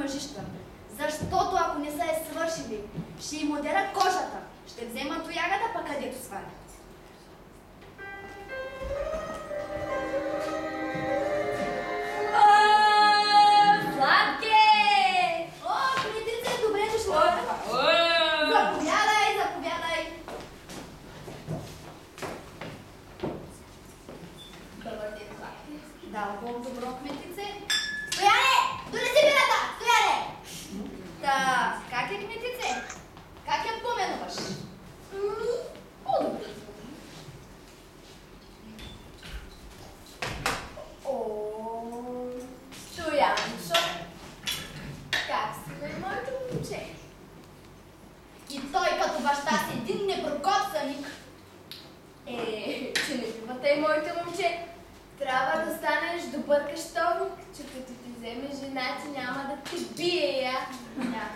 мъжища. Защото ако не са я свършили, ще им удера кожата. Ще вземат тоягата, пък където свалят. Сладке! О, Кметице, добре дошла. Заповядай, заповядай. Добър ден, Сладке. Да, Бог добро, Кметице. Стояне! Донеси бирата! Стояне! Та, как е, Кметице? Как я поменуваш? По-добре. О, Стоянчо, как си бе, моето момче? И той като баща си един непрокоцаник. Че не бива тъй, моето момче. Трябва да станеш добър къщовник, че като ти вземе жена, ти няма да те бие я. Да.